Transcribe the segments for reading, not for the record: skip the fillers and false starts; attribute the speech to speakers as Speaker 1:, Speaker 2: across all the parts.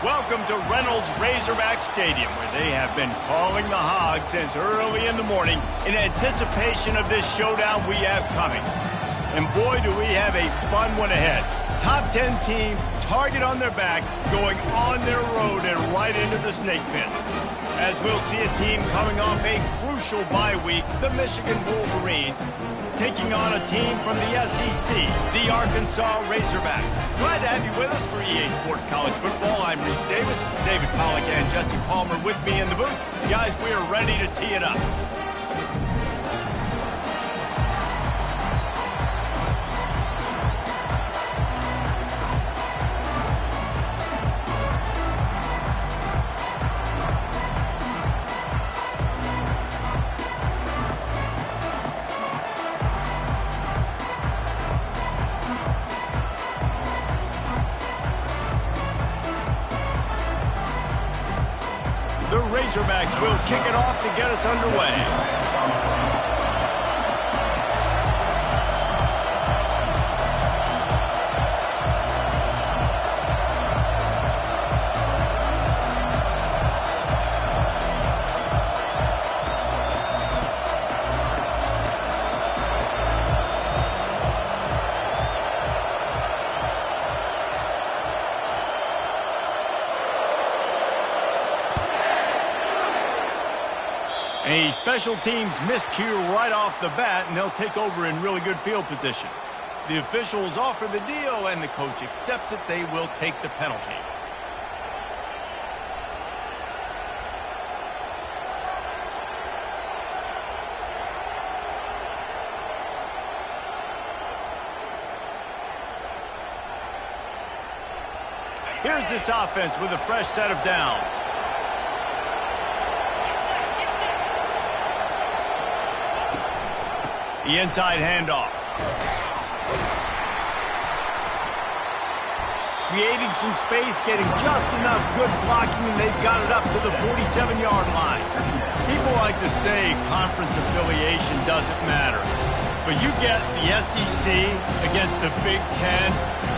Speaker 1: Welcome to Reynolds Razorback Stadium, where they have been calling the Hogs since early in the morning in anticipation of this showdown we have coming. And boy, do we have a fun one ahead. Top 10 team, target on their back, going on their road and right into the snake pit. As we'll see a team coming off a crucial bye week, the Michigan Wolverines, taking on a team from the SEC, the Arkansas Razorbacks. Glad to have you with us for EA Sports College Football. I'm Reese Davis, David Pollack and Jesse Palmer with me in the booth. Guys, we are ready to tee it up. The Razorbacks will kick it off to get us underway. A special teams miscue right off the bat, and they'll take over in really good field position. The officials offer the deal, and the coach accepts it. They will take the penalty. Here's this offense with a fresh set of downs. The inside handoff. Creating some space, getting just enough good blocking, and they've got it up to the 47-yard line. People like to say conference affiliation doesn't matter. But you get the SEC against the Big Ten,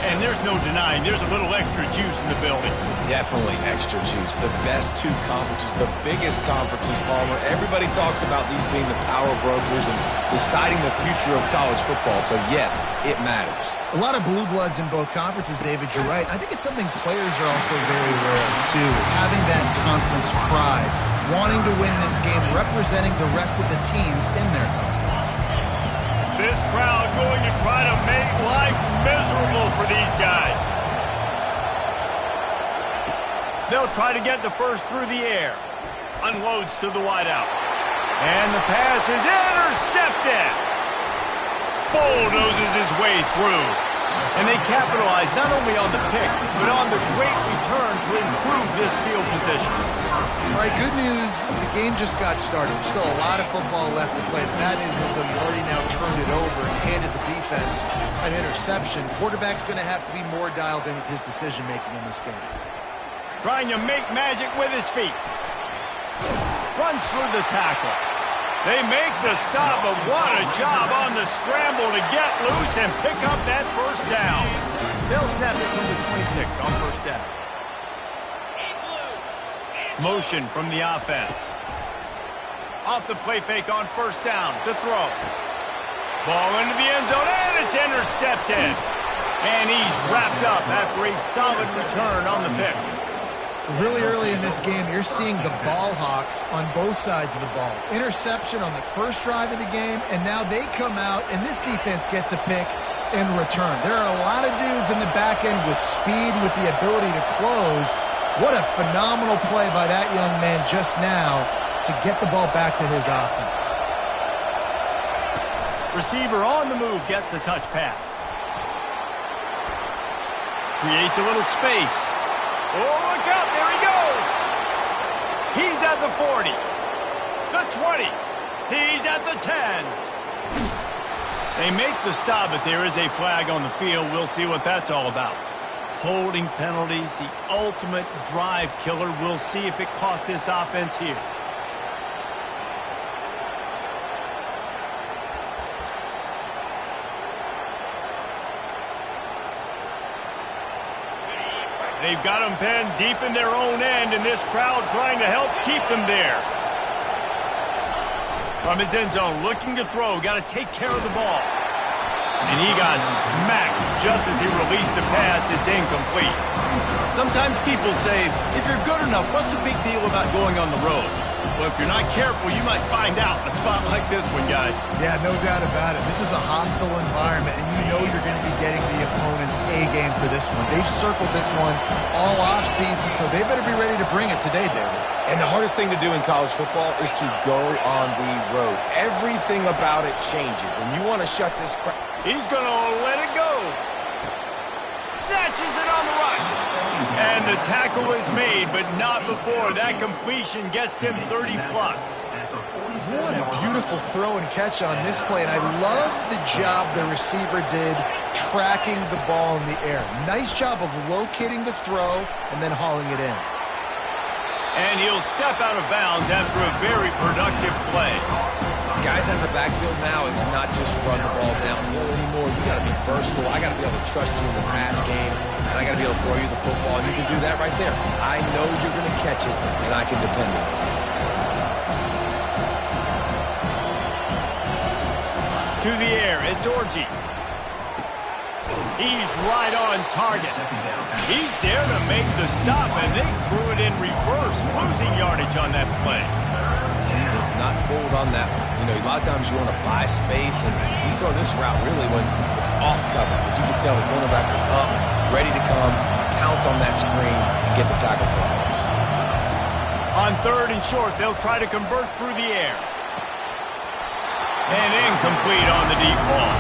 Speaker 1: and there's no denying there's a little extra juice in the building.
Speaker 2: Definitely extra juice. The best two conferences, the biggest conferences, Palmer. Everybody talks about these being the power brokers and deciding the future of college football. So, yes, it matters.
Speaker 3: A lot of blue bloods in both conferences, David. You're right. I think it's something players are also very aware of, too, is having that conference pride, wanting to win this game, representing the rest of the teams in their conference.
Speaker 1: This crowd going to try to make life miserable for these guys. They'll try to get the first through the air. Unloads to the wideout. And the pass is intercepted. Bulldozes his way through. And they capitalize not only on the pick, but on the great return to improve this field position.
Speaker 3: All right, good news. The game just got started. There's still a lot of football left to play. The bad news is, though, you already now turned it over and handed the defense an interception. Quarterback's going to have to be more dialed in with his decision-making in this game.
Speaker 1: Trying to make magic with his feet. Runs through the tackle. They make the stop, but what a job on the scramble to get loose and pick up that first down. They'll snap it from the 26 on first down. Motion from the offense. Off the play fake on first down to throw. Ball into the end zone, and it's intercepted. And he's wrapped up after a solid return on the pick.
Speaker 3: Really early in this game, you're seeing the ball hawks on both sides of the ball. Interception on the first drive of the game, and now they come out, and this defense gets a pick in return. There are a lot of dudes in the back end with speed, with the ability to close, What a phenomenal play by that young man just now to get the ball back to his offense.
Speaker 1: Receiver on the move gets the touch pass. Creates a little space. Oh, look out. There he goes. He's at the 40. The 20. He's at the 10. They make the stop, but there is a flag on the field. We'll see what that's all about. Holding penalties, the ultimate drive killer. We'll see if it costs this offense here. They've got them pinned deep in their own end, and this crowd trying to help keep them there. From his end zone, looking to throw, got to take care of the ball. And he got smacked just as he released the pass. It's incomplete. Sometimes people say, if you're good enough, what's the big deal about going on the road? Well, if you're not careful, you might find out in a spot like this one, guys.
Speaker 3: Yeah, no doubt about it. This is a hostile environment, and you know you're going to be getting the opponent's A game for this one. They've circled this one all offseason, so they better be ready to bring it today, David.
Speaker 2: And the hardest thing to do in college football is to go on the road. Everything about it changes, and you want to shut this crowd.
Speaker 1: He's going to let it go. Snatches it on the run. And the tackle is made, but not before. That completion gets him 30-plus.
Speaker 3: What a beautiful throw and catch on this play, and I love the job the receiver did tracking the ball in the air. Nice job of locating the throw and then hauling it in.
Speaker 1: And he'll step out of bounds after a very productive play.
Speaker 2: Guys in the backfield now, it's not just run the ball downhill anymore. You got to be versatile. I got to be able to trust you in the pass game, and I got to be able to throw you the football, and you can do that right there. I know you're going to catch it, and I can depend on it.
Speaker 1: To the air, it's Orji. He's right on target. He's there to make the stop, and they threw it in reverse, losing yardage on that play.
Speaker 2: He was not fooled on that one. You know, a lot of times you want to buy space, and you throw this route really when it's off cover. But you can tell the cornerback was up, ready to come, pounce on that screen, and get the tackle for a loss.
Speaker 1: On 3rd and short, they'll try to convert through the air. And incomplete on the deep ball.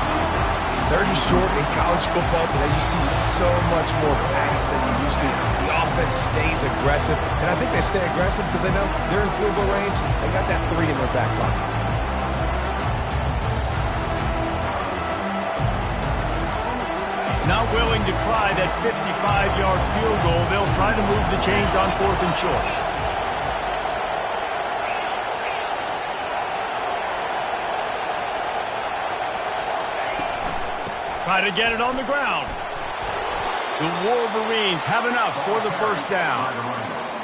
Speaker 2: 3rd and short in college football today, you see so much more pass than you used to. The offense stays aggressive, and I think they stay aggressive because they know they're in field goal range. They got that 3 in their back pocket.
Speaker 1: Not willing to try that 55-yard field goal, they'll try to move the chains on 4th and short. Try to get it on the ground. The Wolverines have enough for the first down.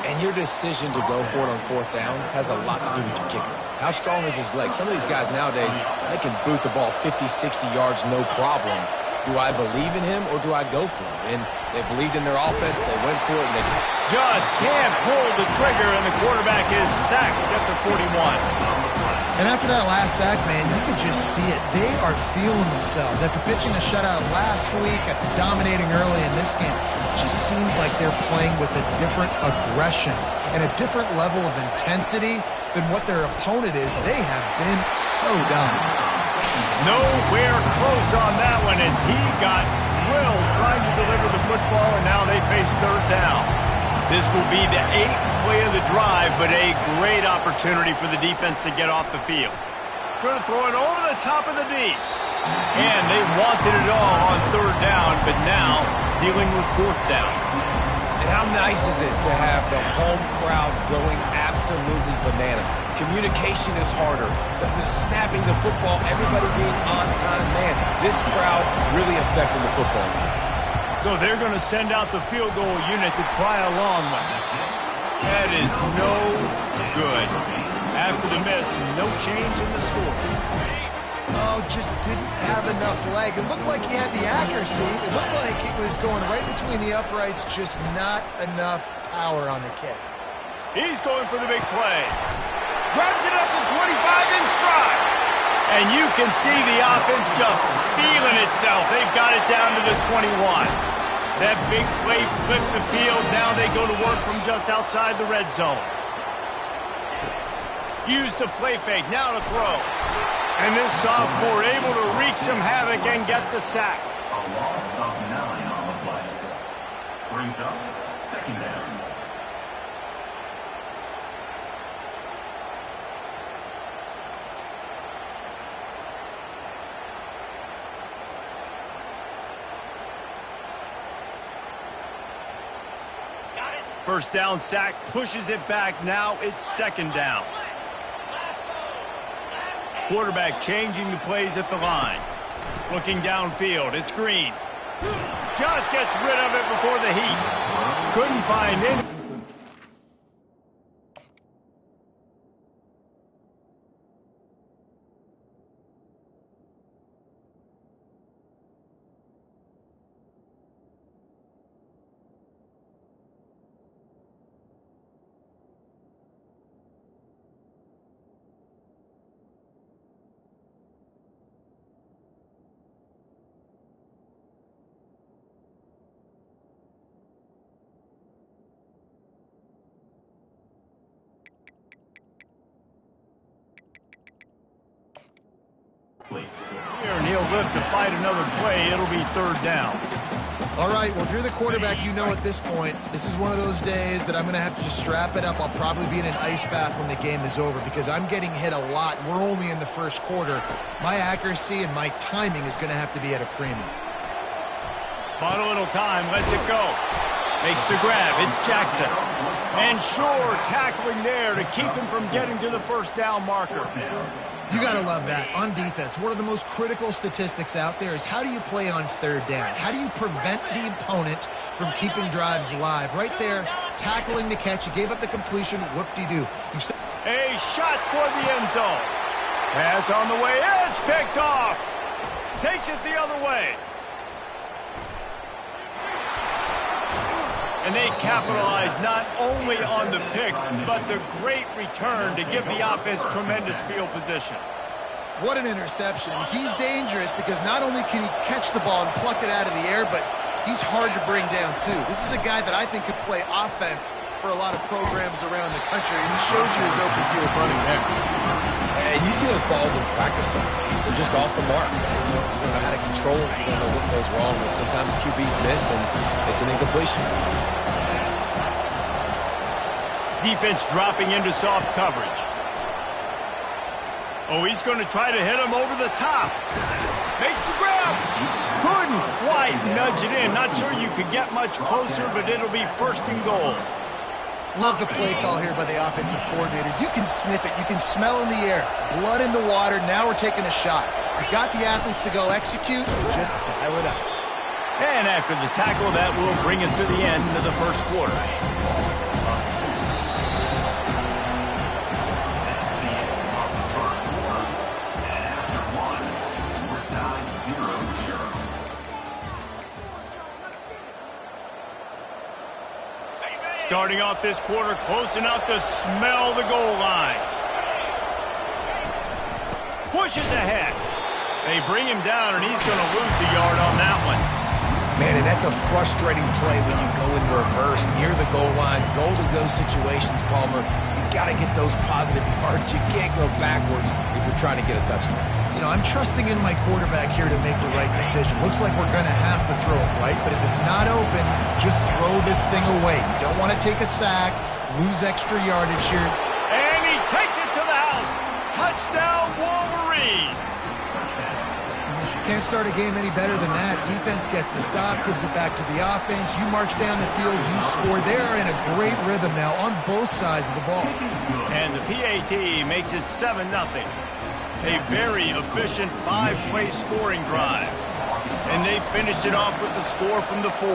Speaker 2: And your decision to go for it on 4th down has a lot to do with your kicker. How strong is his leg? Some of these guys nowadays, they can boot the ball 50, 60 yards, no problem. Do I believe in him or do I go for it? And they believed in their offense. They went for it. And they
Speaker 1: just can't pull the trigger, and the quarterback is sacked at the 41.
Speaker 3: And after that last sack, man, you can just see it. They are feeling themselves. After pitching a shutout last week, after dominating early in this game, it just seems like they're playing with a different aggression and a different level of intensity than what their opponent is. They have been so dominant.
Speaker 1: Nowhere close on that one as he got drilled trying to deliver the football, and now they face 3rd down. This will be the 8th play of the drive, but a great opportunity for the defense to get off the field. Going to throw it over the top of the D. And they wanted it all on 3rd down, but now dealing with 4th down.
Speaker 2: And how nice is it to have the home crowd going absolutely bananas? Communication is harder. The snapping the football, everybody being on time. Man, this crowd really affecting the football game.
Speaker 1: So they're going to send out the field goal unit to try a long one. That is no good. After the miss, no change in the score.
Speaker 3: Oh, just didn't have enough leg. It looked like he had the accuracy. It looked like it was going right between the uprights, just not enough power on the kick.
Speaker 1: He's going for the big play. Grabs it up to 25 in stride. And you can see the offense just feeling itself. They've got it down to the 21. That big play flipped the field. Now they go to work from just outside the red zone. Use the play fake. Now to throw. And this sophomore able to wreak some havoc and get the sack.
Speaker 4: A loss of 9 on the play. Brings up second down.
Speaker 1: First down sack, pushes it back. Now it's second down. Quarterback changing the plays at the line. Looking downfield, it's Green. Just gets rid of it before the heat. Couldn't find any. Here, and he'll live to fight another play. It'll be third down.
Speaker 3: All right, well, if you're the quarterback, you know at this point, this is one of those days that I'm going to have to just strap it up. I'll probably be in an ice bath when the game is over because I'm getting hit a lot. We're only in the first quarter. My accuracy and my timing is going to have to be at a premium.
Speaker 1: Final little time, lets it go. Makes the grab, it's Jackson. And Shore tackling there to keep him from getting to the first down marker.
Speaker 3: You got to love that. On defense, one of the most critical statistics out there is how do you play on third down? How do you prevent the opponent from keeping drives alive? Right there, tackling the catch. You gave up the completion. Whoop-de-doo.
Speaker 1: A shot toward the end zone. Pass on the way. It's picked off. Takes it the other way. And they capitalize not only on the pick, but the great return to give the offense tremendous field position.
Speaker 3: What an interception. He's dangerous because not only can he catch the ball and pluck it out of the air, but he's hard to bring down too. This is a guy that I think could play offense for a lot of programs around the country, and he showed you his open field running there.
Speaker 2: And you see those balls in practice sometimes. They're just off the mark. You don't know how to control it. You don't know what goes wrong. But sometimes QBs miss, and it's an incompletion.
Speaker 1: Defense dropping into soft coverage. Oh, he's going to try to hit him over the top. Makes the grab. Couldn't quite nudge it in. Not sure you could get much closer, but it'll be first and goal.
Speaker 3: Love the play call here by the offensive coordinator. You can sniff it. You can smell in the air. Blood in the water. Now we're taking a shot. We got the athletes to go execute. Just dial it up.
Speaker 1: And after the tackle, that will bring us to the end of the first quarter. Starting off this quarter close enough to smell the goal line. Pushes ahead. They bring him down, and he's going to lose a yard on that one.
Speaker 2: Man, and that's a frustrating play when you go in reverse near the goal line. Goal-to-go situations, Palmer. You got to get those positive yards. You can't go backwards if you're trying to get a touchdown.
Speaker 3: You know, I'm trusting in my quarterback here to make the right decision. Looks like we're going to have to throw it right, but if it's not open, just throw this thing away. You don't want to take a sack, lose extra yardage here.
Speaker 1: And he takes it to the house. Touchdown, Wolverines.
Speaker 3: Can't start a game any better than that. Defense gets the stop, gives it back to the offense. You march down the field, you score. They're in a great rhythm now on both sides of the ball.
Speaker 1: And the PAT makes it 7-0. A very efficient 5-play scoring drive. And they finished it off with the score from the 4.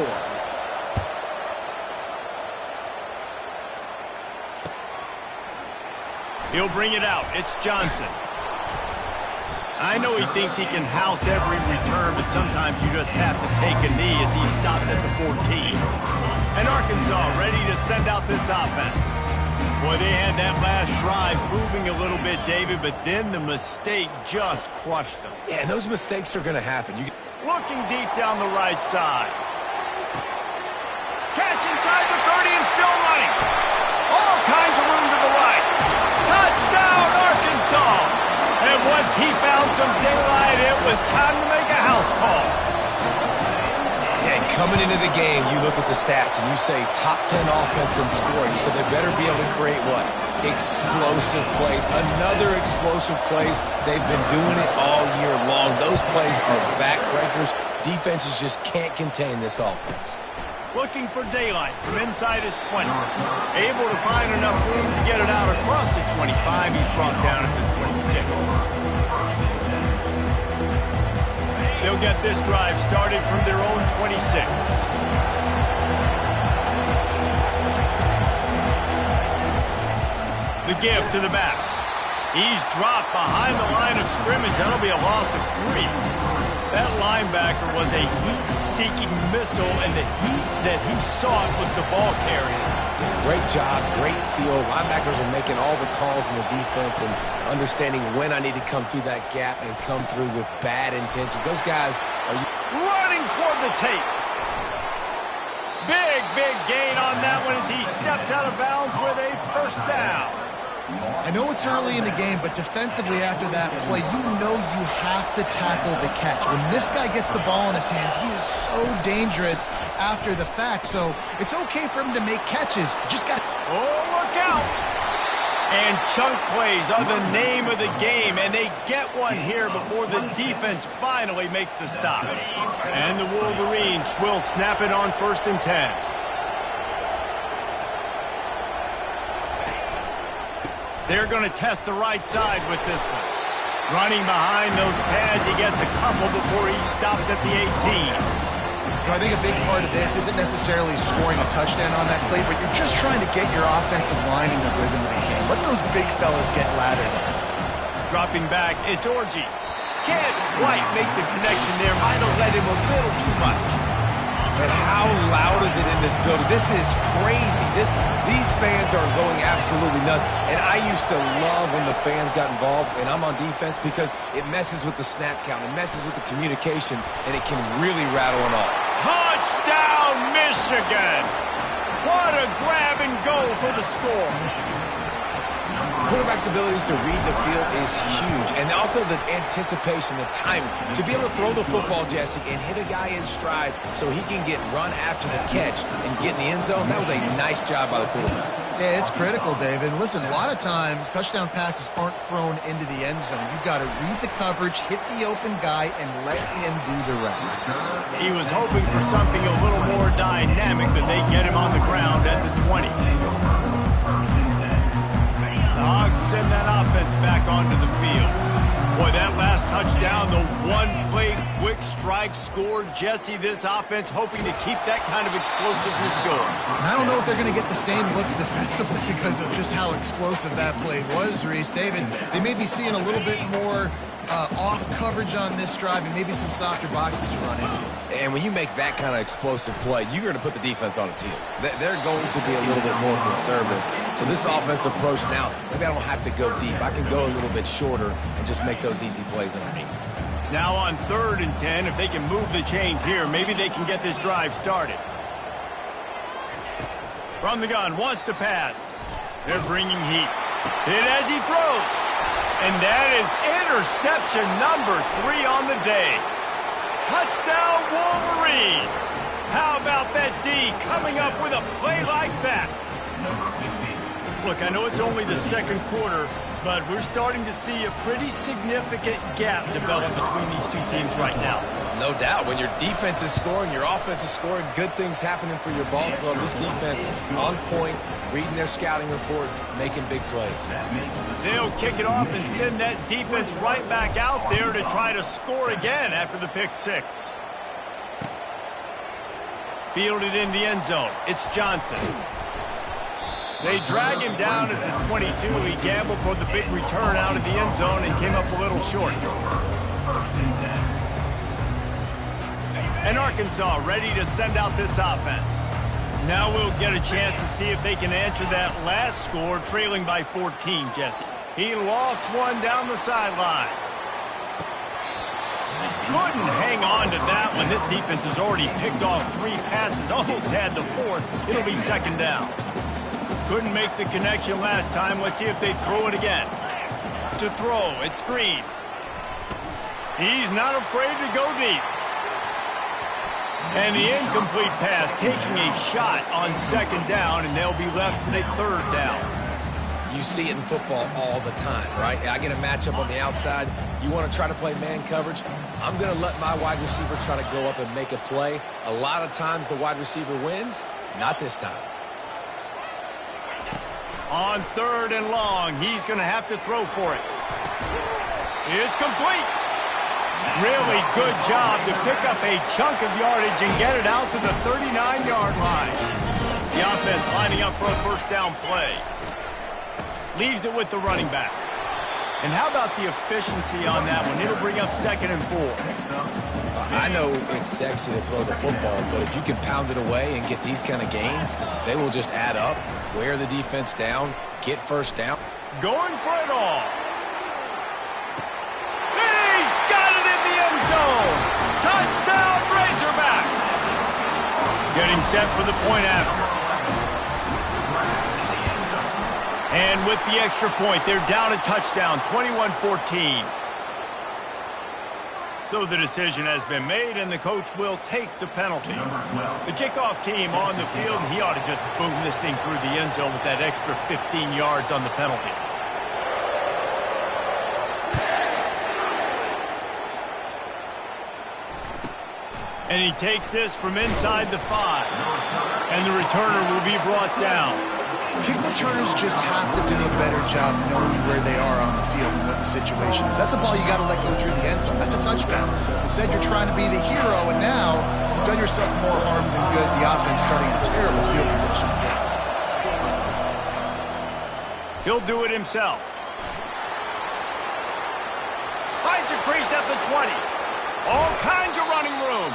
Speaker 1: He'll bring it out. It's Johnson. I know he thinks he can house every return, but sometimes you just have to take a knee as he stopped at the 14. And Arkansas ready to send out this offense. Boy, they had that last drive moving a little bit, David, but then the mistake just crushed them.
Speaker 2: Yeah, and those mistakes are going to happen.
Speaker 1: Looking deep down the right side. Catch inside the 30 and still running. All kinds of room to the right. Touchdown, Arkansas. And once he found some daylight, it was time to make a house call.
Speaker 2: Yeah, and coming into the game, you look at the stats and you say top 10 offense in scoring, so they better be able to create what? Explosive plays. Another explosive plays. They've been doing it all year long. Those plays are backbreakers. Defenses just can't contain this offense.
Speaker 1: Looking for daylight from inside his 20. Able to find enough room to get it out across the 25. He's brought down at the 26. They'll get this drive started from their own 26. The give to the back. He's dropped behind the line of scrimmage. That'll be a loss of 3. That linebacker was a heat-seeking missile, and the heat that he sought was the ball carrier.
Speaker 2: Great job, great feel. Linebackers are making all the calls in the defense and understanding when I need to come through that gap and come through with bad intentions. Those guys are
Speaker 1: running toward the tape. Big gain on that one as he steps out of bounds with a first down.
Speaker 3: I know it's early in the game, but defensively after that play, you know you have to tackle the catch. When this guy gets the ball in his hands, he is so dangerous after the fact. So it's okay for him to make catches. Just got to...
Speaker 1: Oh, look out! And chunk plays are the name of the game, and they get one here before the defense finally makes the stop. And the Wolverines will snap it on 1st and 10. They're going to test the right side with this one. Running behind those pads, he gets a couple before he's stopped at the 18.
Speaker 3: I think a big part of this isn't necessarily scoring a touchdown on that play, but you're just trying to get your offensive line in the rhythm of the game. Let those big fellas get laddered.
Speaker 1: Dropping back, it's Orji. Can't quite make the connection there. Might have led him a little too much.
Speaker 2: And how loud is it in this building? This is crazy. These fans are going absolutely nuts. And I used to love when the fans got involved, and I'm on defense, because it messes with the snap count. It messes with the communication, and it can really rattle them off.
Speaker 1: Touchdown, Michigan! What a grab and go for the score.
Speaker 2: Quarterback's abilities to read the field is huge, and also the anticipation, the timing. To be able to throw the football, Jesse, and hit a guy in stride so he can get run after the catch and get in the end zone, that was a nice job by the quarterback.
Speaker 3: Yeah, it's critical, David. Listen, a lot of times touchdown passes aren't thrown into the end zone. You've got to read the coverage, hit the open guy, and let him do the rest.
Speaker 1: He was hoping for something a little more dynamic, but they get him on the ground at the 20. The Hogs send that offense back onto the field. Boy, that last touchdown, the one-play quick strike score. Jesse, this offense hoping to keep that kind of explosiveness going.
Speaker 3: And I don't know if they're going to get the same looks defensively because of just how explosive that play was, Reese. David, they may be seeing a little bit more off coverage on this drive and maybe some softer boxes to run into.
Speaker 2: And when you make that kind of explosive play, you're going to put the defense on its heels. They're going to be a little bit more conservative. So this offensive approach now, maybe I don't have to go deep. I can go a little bit shorter and just make those easy plays underneath.
Speaker 1: Now on 3rd and 10, if they can move the chains here, maybe they can get this drive started. From the gun, wants to pass. They're bringing heat. Hit as he throws. And that is interception number 3 on the day. Touchdown, Wolverines. How about that D coming up with a play like that? Look, I know it's only the 2nd quarter, but we're starting to see a pretty significant gap develop between these two teams right now.
Speaker 2: No doubt. When your defense is scoring, your offense is scoring, good things happening for your ball club. This defense on point, reading their scouting report, making big plays.
Speaker 1: They'll kick it off and send that defense right back out there to try to score again after the pick 6. Fielded in the end zone. It's Johnson. They drag him down at the 22. He gambled for the big return out of the end zone and came up a little short. And Arkansas ready to send out this offense. Now we'll get a chance to see if they can answer that last score, trailing by 14, Jesse. He lost one down the sideline. Couldn't hang on to that one. This defense has already picked off 3 passes, almost had the 4th. It'll be 2nd down. Couldn't make the connection last time. Let's see if they throw it again. To throw, it's Green. He's not afraid to go deep. And the incomplete pass, taking a shot on 2nd down, and they'll be left with a 3rd down.
Speaker 2: You see it in football all the time, right? I get a matchup on the outside. You want to try to play man coverage? I'm going to let my wide receiver try to go up and make a play. A lot of times the wide receiver wins. Not this time.
Speaker 1: On 3rd and long, he's going to have to throw for it. It's complete. Really good job to pick up a chunk of yardage and get it out to the 39-yard line. The offense lining up for a 1st down play. Leaves it with the running back. And how about the efficiency on that one? It'll bring up 2nd and 4.
Speaker 2: I know it's sexy to throw the football, but if you can pound it away and get these kind of gains, they will just add up, wear the defense down, get 1st down.
Speaker 1: Going for it all. He's got it in the end zone. Touchdown, Razorbacks. Getting set for the point after. And with the extra point, they're down a touchdown, 21-14. So the decision has been made, and the coach will take the penalty. The kickoff team on the field, and he ought to just boom this thing through the end zone with that extra 15 yards on the penalty. And he takes this from inside the 5. And the returner will be brought down.
Speaker 3: Kick returners just have to do a better job knowing where they are on the field and what the situation is. That's a ball you got to let go through the end zone. That's a touchdown. Instead, you're trying to be the hero, and now you've done yourself more harm than good. The offense starting in terrible field position.
Speaker 1: He'll do it himself. Finds a crease at the 20. All kinds of running room.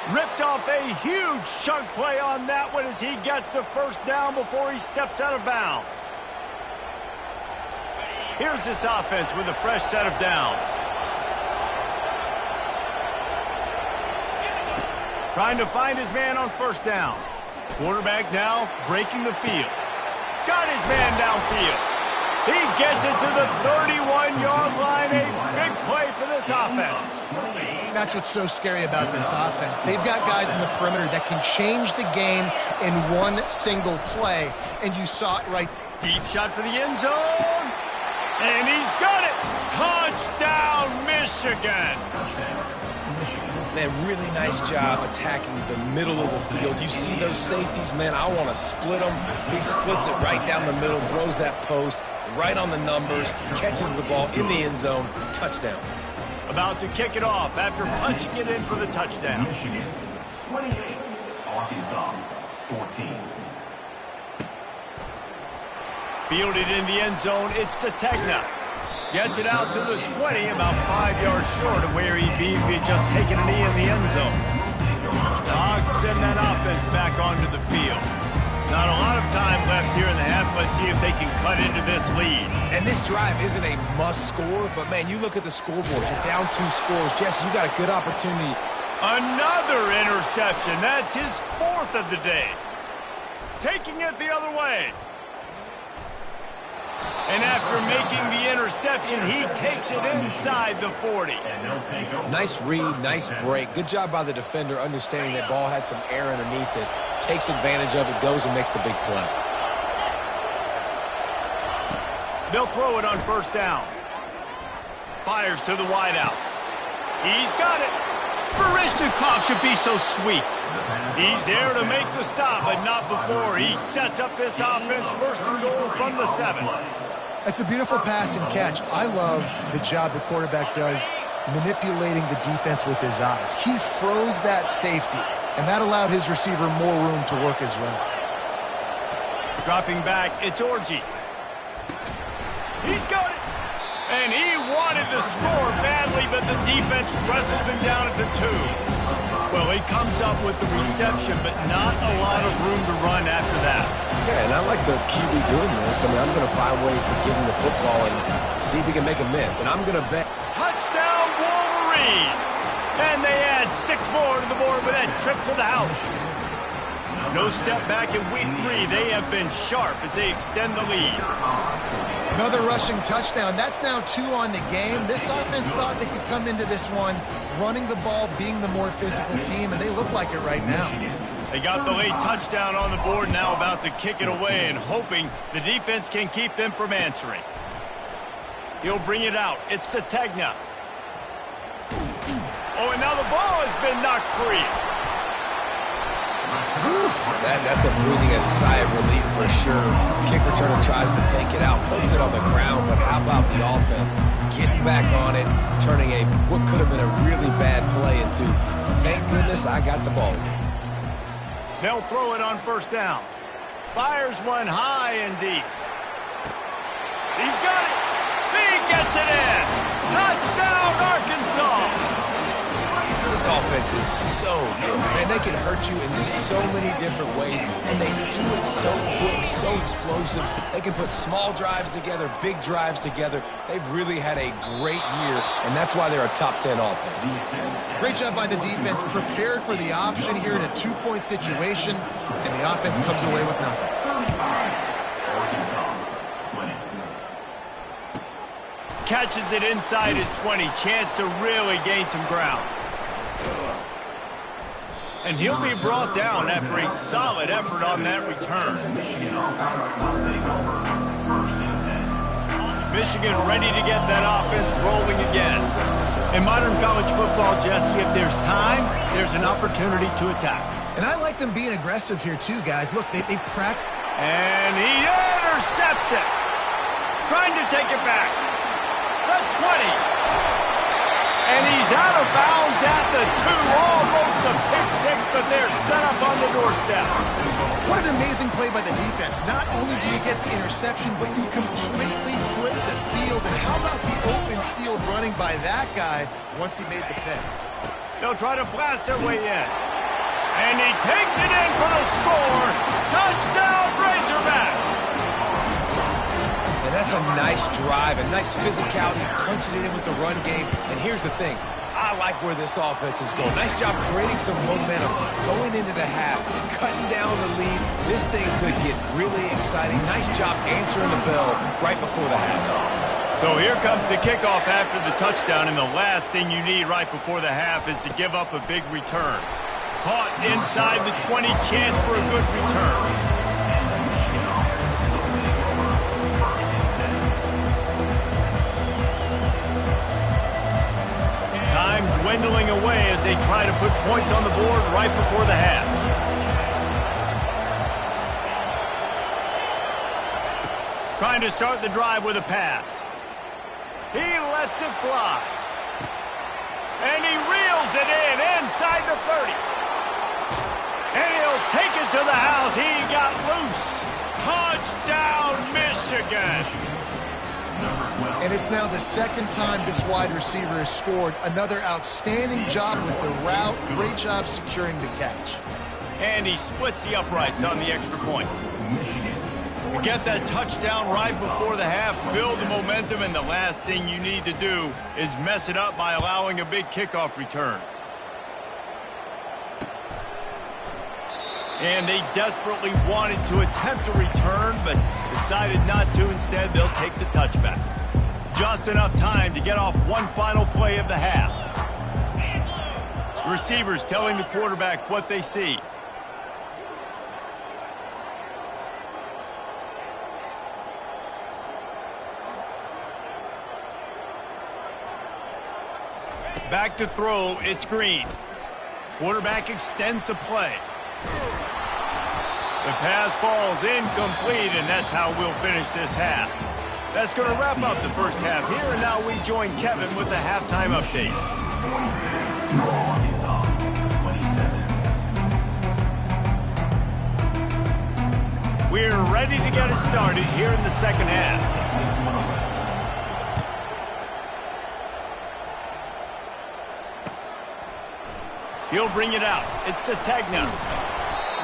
Speaker 1: Ripped off a huge chunk play on that one as he gets the 1st down before he steps out of bounds. Here's this offense with a fresh set of downs. Trying to find his man on 1st down. Quarterback now breaking the field. Got his man downfield. He gets it to the 31-yard line. A big play for this offense.
Speaker 3: That's what's so scary about this offense. They've got guys in the perimeter that can change the game in one single play. And you saw it right.
Speaker 1: Deep shot for the end zone. And he's got it. Touchdown, Michigan.
Speaker 2: Man, really nice job attacking the middle of the field. You see those safeties, man, I want to split them. He splits it right down the middle, throws that post right on the numbers, catches the ball in the end zone, touchdown.
Speaker 1: About to kick it off after punching it in for the touchdown.
Speaker 4: Michigan 28, Arkansas 14.
Speaker 1: Fielded in the end zone, it's Sategna. Gets it out to the 20, about 5 yards short of where he'd be if he'd just taken a knee in the end zone. The Hogs send that offense back onto the field. Not a lot of time left here in the half. Let's see if they can cut into this lead.
Speaker 2: And this drive isn't a must score, but man, you look at the scoreboard, you're down 2 scores. Jesse, you got a good opportunity.
Speaker 1: Another interception. That's his 4th of the day. Taking it the other way. And after making the interception, he takes it inside the 40.
Speaker 2: Nice read, nice break. Good job by the defender understanding that ball had some air underneath it. Takes advantage of it, goes and makes the big play.
Speaker 1: They'll throw it on 1st down. Fires to the wideout. He's got it. Barishnikov should be so sweet. He's there to make the stop, but not before. He sets up this offense 1st and goal from the 7.
Speaker 3: It's a beautiful pass and catch. I love the job the quarterback does manipulating the defense with his eyes. He froze that safety, and that allowed his receiver more room to work his route.
Speaker 1: Dropping back, it's Orji. He's got it. And he wanted to score badly, but the defense wrestles him down at the 2. Well, he comes up with the reception, but not a lot of room to run after that.
Speaker 2: Yeah, and I like the QB doing this. I mean, I'm going to find ways to give him the football and see if he can make a miss. And I'm going to bet.
Speaker 1: Touchdown, Wolverines! And they add 6 more to the board with that trip to the house. No step back in week 3. They have been sharp as they extend the lead.
Speaker 3: Another rushing touchdown. That's now 2 on the game. This offense thought they could come into this one running the ball, being the more physical team, and they look like it right now.
Speaker 1: They got the late touchdown on the board, now about to kick it away and hoping the defense can keep them from answering. He'll bring it out. It's Sategna. Oh, and now the ball has been knocked free.
Speaker 2: That's a breathing a sigh of relief for sure. Kick returner tries to take it out, puts it on the ground, but how about the offense getting back on it, turning what could have been a really bad play into, thank goodness I got the ball again.
Speaker 1: They'll throw it on first down. Fires one high and deep. He's got it. He gets it in. Touchdown, Arkansas.
Speaker 2: This offense is so good, man. They can hurt you in so many different ways, and they do it so quick, so explosive. They can put small drives together, big drives together. They've really had a great year, and that's why they're a top 10 offense.
Speaker 3: Great job by the defense, prepared for the option here in a 2-point situation, and the offense comes away with nothing.
Speaker 1: Catches it inside his 20. Chance to really gain some ground. And he'll be brought down after a solid effort on that return. Michigan ready to get that offense rolling again. In modern college football, Jesse, if there's time, there's an opportunity to attack.
Speaker 3: And I like them being aggressive here too, guys. Look, they practice.
Speaker 1: And he intercepts it. Trying to take it back. The 20. And he's out of bounds at the 2. Almost a pick 6, but they're set up on the doorstep.
Speaker 3: What an amazing play by the defense. Not only do you get the interception, but you completely flip the field. And how about the open field running by that guy once he made the pick?
Speaker 1: They'll try to blast their way in. And he takes it in for the score. Touchdown, Razorbacks.
Speaker 2: And that's a nice drive, a nice physicality, punching it in with the run game. And here's the thing. I like where this offense is going. Nice job creating some momentum, going into the half, cutting down the lead. This thing could get really exciting. Nice job answering the bell right before the half.
Speaker 1: So here comes the kickoff after the touchdown, and the last thing you need right before the half is to give up a big return. Caught inside the 20, chance for a good return. Time dwindling away as they try to put points on the board right before the half. Trying to start the drive with a pass. He lets it fly. And he reels it in inside the 30. And he'll take it to the house. He got loose. Touchdown, Michigan.
Speaker 3: And it's now the second time this wide receiver has scored. Another outstanding job with the route. Great job securing the catch.
Speaker 1: And he splits the uprights on the extra point. You get that touchdown right before the half, build the momentum, and the last thing you need to do is mess it up by allowing a big kickoff return. And they desperately wanted to attempt a return, but decided not to. Instead, they'll take the touchback. Just enough time to get off one final play of the half. Receivers telling the quarterback what they see. Back to throw, it's Green. Quarterback extends the play. The pass falls incomplete, and that's how we'll finish this half. That's going to wrap up the first half here, and now we join Kevin with the halftime update. We're ready to get it started here in the second half. He'll bring it out. It's Sategna.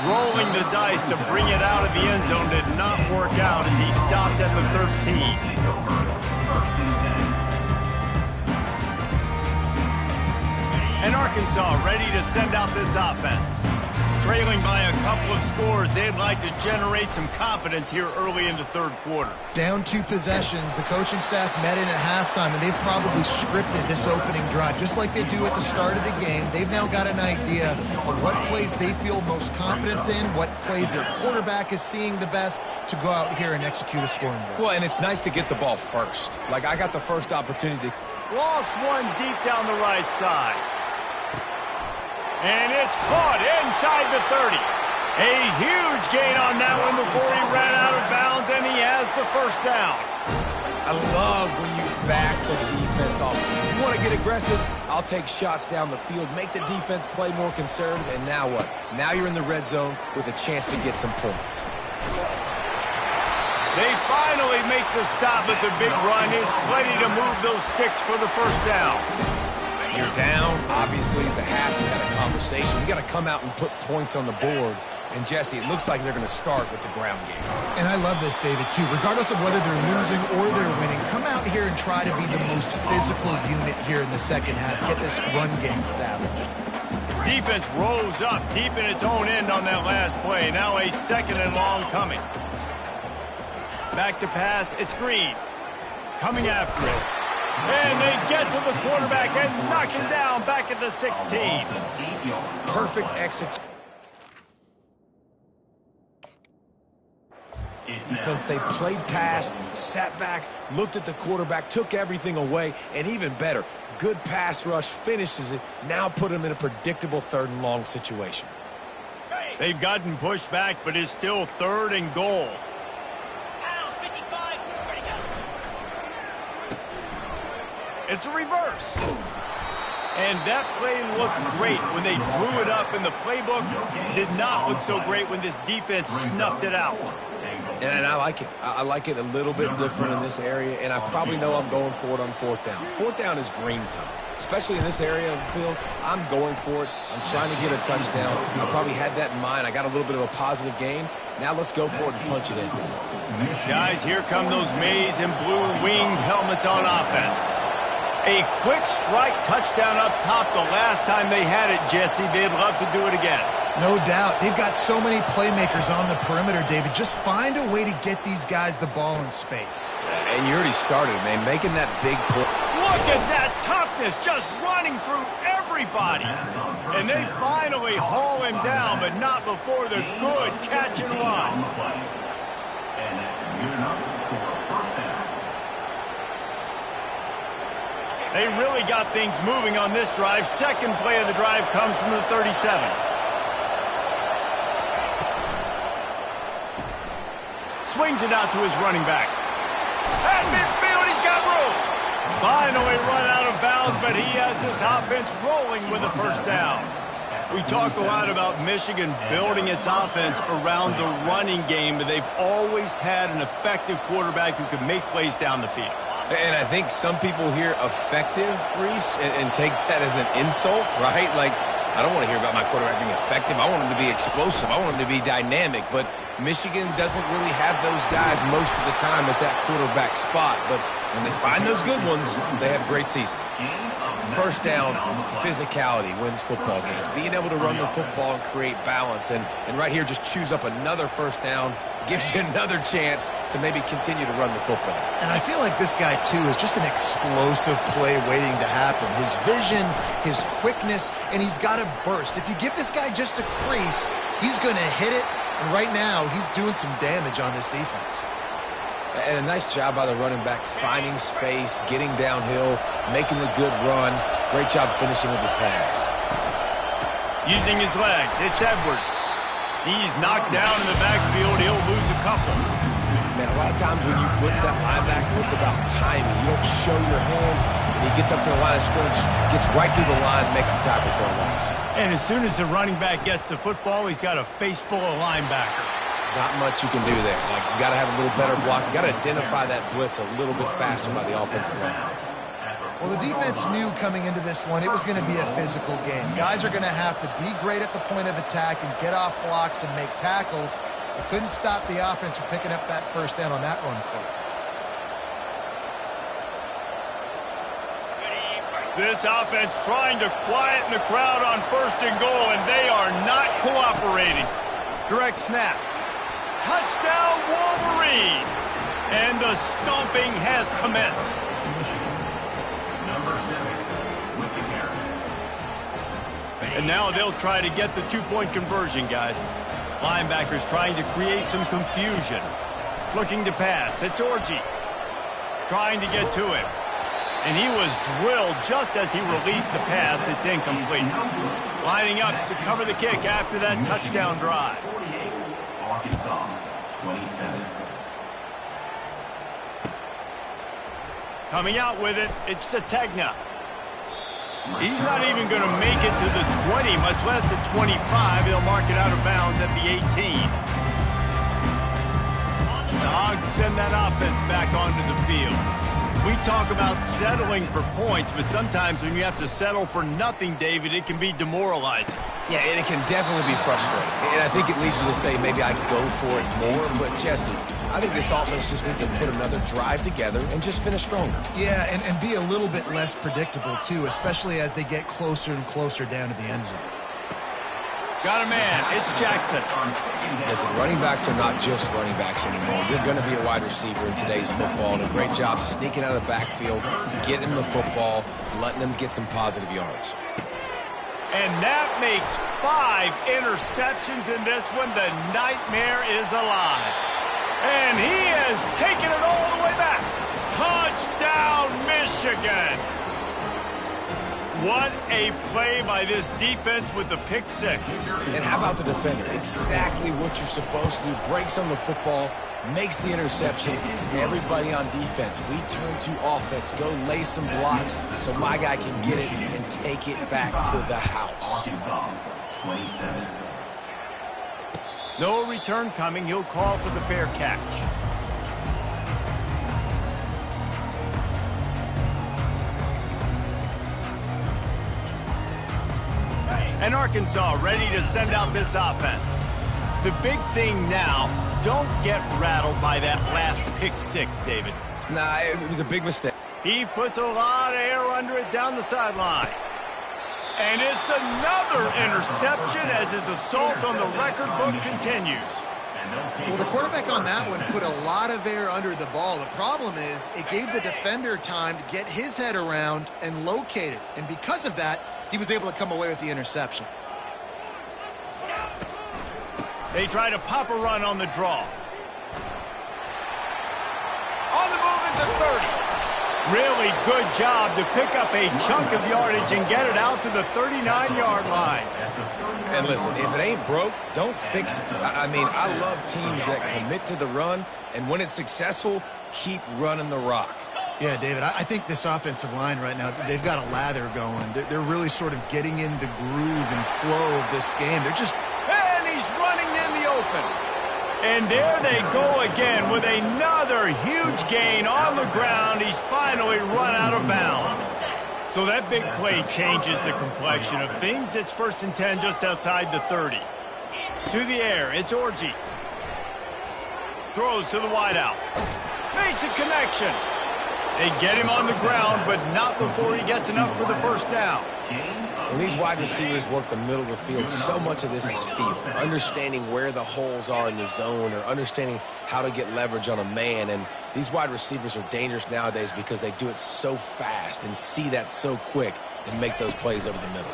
Speaker 1: Rolling the dice to bring it out of the end zone did not work out as he stopped at the 13. And Arkansas ready to send out this offense. Trailing by a couple of scores, they'd like to generate some confidence here early in the third quarter.
Speaker 3: Down 2 possessions, the coaching staff met in at halftime, and they've probably scripted this opening drive. Just like they do at the start of the game, they've now got an idea of what plays they feel most confident in, what plays their quarterback is seeing the best to go out here and execute a scoring drive.
Speaker 2: Well, and it's nice to get the ball first. Like, I got the first opportunity.
Speaker 1: Lost one deep down the right side. And it's caught inside the 30. A huge gain on that one before he ran out of bounds, and he has the first down.
Speaker 2: I love when you back the defense off. If you want to get aggressive, I'll take shots down the field, make the defense play more conservative, and now what? Now you're in the red zone with a chance to get some points.
Speaker 1: They finally make the stop, but the big run is plenty to move those sticks for the first down.
Speaker 2: You're down. Obviously, at the half, we had a conversation. We got to come out and put points on the board. And, Jesse, it looks like they're going to start with the ground game.
Speaker 3: And I love this, David, too. Regardless of whether they're losing or they're winning, come out here and try to be the most physical unit here in the second half. Get this run game established.
Speaker 1: Defense rose up deep in its own end on that last play. Now a second and long coming. Back to pass. It's Green. Coming after it. And they get to the quarterback and knock him down back at the 16.
Speaker 2: Perfect execution. Defense, they played pass, sat back, looked at the quarterback, took everything away, and even better, good pass rush, finishes it, now put him in a predictable 3rd and long situation.
Speaker 1: They've gotten pushed back, but it's still 3rd and goal. It's a reverse. And that play looked great when they drew it up, and the playbook did not look so great when this defense snuffed it out.
Speaker 2: And I like it. I like it a little bit different in this area, and I probably know I'm going for it on 4th down. 4th down is green zone. Especially in this area of the field, I'm going for it. I'm trying to get a touchdown. I probably had that in mind. I got a little bit of a positive gain. Now let's go for it and punch it in.
Speaker 1: Guys, here come those maize and blue winged helmets on offense. A quick strike touchdown up top the last time they had it, Jesse. They'd love to do it again.
Speaker 3: No doubt. They've got so many playmakers on the perimeter, David. Just find a way to get these guys the ball in space.
Speaker 2: And you already started, man, making that big play.
Speaker 1: Look at that toughness, just running through everybody. And they finally haul him down, but not before the good catch and run.
Speaker 4: And that's good enough for a first down.
Speaker 1: They really got things moving on this drive. Second play of the drive comes from the 37. Swings it out to his running back. At midfield, he's got room. Finally run out of bounds, but he has this offense rolling with a first down. We talk a lot about Michigan building its offense around the running game, but they've always had an effective quarterback who can make plays down the field.
Speaker 2: And I think some people hear effective, Reese, and take that as an insult, right? Like, I don't want to hear about my quarterback being effective. I want him to be explosive. I want him to be dynamic. But Michigan doesn't really have those guys most of the time at that quarterback spot. But when they find those good ones, they have great seasons. First down, physicality wins football games. Being able to run the football and create balance. And right here, just choose up another first down, gives you another chance to maybe continue to run the football.
Speaker 3: And I feel like this guy, too, is just an explosive play waiting to happen. His vision, his quickness, and he's got a burst. If you give this guy just a crease, he's going to hit it. And right now, he's doing some damage on this defense.
Speaker 2: And a nice job by the running back, finding space, getting downhill, making the good run. Great job finishing with his pads.
Speaker 1: Using his legs, it's Edwards. He's knocked down in the backfield. He'll lose a couple.
Speaker 2: Man, a lot of times when you blitz that linebacker, it's about timing. You don't show your hand, and he gets up to the line of scrimmage, gets right through the line, makes the tackle for a loss.
Speaker 1: And as soon as the running back gets the football, he's got a face full of linebacker.
Speaker 2: Not much you can do there. Like, you got to have a little better block. You got to identify that blitz a little bit faster by the offensive line.
Speaker 3: Well, the defense knew coming into this one it was going to be a physical game. Guys are going to have to be great at the point of attack and get off blocks and make tackles. They couldn't stop the offense from picking up that first down on that run play.
Speaker 1: This offense trying to quieten the crowd on 1st and goal, and they are not cooperating.
Speaker 2: Direct snap.
Speaker 1: Touchdown, Wolverines! And the stomping has commenced.
Speaker 4: Number 7 with the carry.
Speaker 1: And now they'll try to get the two-point conversion, guys. Linebackers trying to create some confusion. Looking to pass. It's Orji. Trying to get to him. And he was drilled just as he released the pass. It's incomplete. Lining up to cover the kick after that touchdown drive.
Speaker 4: 48, Arkansas, 27.
Speaker 1: Coming out with it, it's Sategna. He's not even going to make it to the 20, much less the 25. They'll mark it out of bounds at the 18. The Hogs send that offense back onto the field. We talk about settling for points, but sometimes when you have to settle for nothing, David, it can be demoralizing.
Speaker 2: Yeah, and it can definitely be frustrating. And I think it leads you to say maybe I could go for it more. But, Jesse, I think this offense just needs to put another drive together and just finish stronger.
Speaker 3: Yeah, and be a little bit less predictable, too, especially as they get closer and closer down to the end zone.
Speaker 1: Got a man. It's Jackson.
Speaker 2: Listen, running backs are not just running backs anymore. You're going to be a wide receiver in today's football. And a great job sneaking out of the backfield, getting the football, letting them get some positive yards.
Speaker 1: And that makes 5 interceptions in this one. The nightmare is alive. And he has taken it all the way back. Touchdown, Michigan. What a play by this defense with the pick 6.
Speaker 2: And how about the defender? Exactly what you're supposed to do. Breaks on the football, makes the interception. Everybody on defense, we turn to offense. Go lay some blocks so my guy can get it and take it back to the house.
Speaker 4: Arkansas, 27.
Speaker 1: No return coming. He'll call for the fair catch. And Arkansas ready to send out this offense. The big thing now, don't get rattled by that last pick 6, David.
Speaker 2: Nah, it was a big mistake.
Speaker 1: He puts a lot of air under it down the sideline. And it's another interception as his assault on the record book continues.
Speaker 3: Well, the quarterback on that one put a lot of air under the ball. The problem is it gave the defender time to get his head around and locate it. And because of that, he was able to come away with the interception.
Speaker 1: They try to pop a run on the draw. On the move at the 30. Really good job to pick up a chunk of yardage and get it out to the 39-yard line.
Speaker 2: And listen, if it ain't broke, don't fix it. I mean, I love teams that commit to the run, and when it's successful, keep running the rock.
Speaker 3: Yeah, David, I think this offensive line right now, they've got a lather going. They're really sort of getting in the groove and flow of this game. They're just...
Speaker 1: And he's running in the open. And there they go again with another huge gain on the ground. He's finally run out of bounds. So that big play changes the complexion of things. It's 1st and 10 just outside the 30. To the air, it's Orji. Throws to the wideout. Makes a connection. They get him on the ground, but not before he gets enough for the first down.
Speaker 2: When these wide receivers work the middle of the field, so much of this is feel. Understanding where the holes are in the zone or understanding how to get leverage on a man. And these wide receivers are dangerous nowadays because they do it so fast and see that so quick and make those plays over the middle.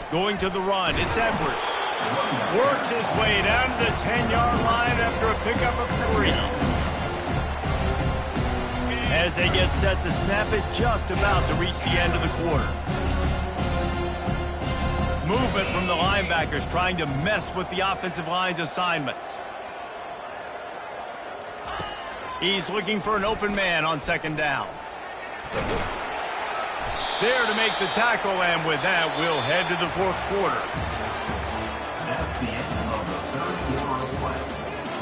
Speaker 1: Going to the run, it's Edwards. Works his way down to the 10-yard line after a pickup of 3. As they get set to snap it, just about to reach the end of the quarter. Movement from the linebackers trying to mess with the offensive line's assignments. He's looking for an open man on 2nd down. There to make the tackle, and with that, we'll head to the 4th quarter.
Speaker 4: That's the end of the 3rd quarter of play.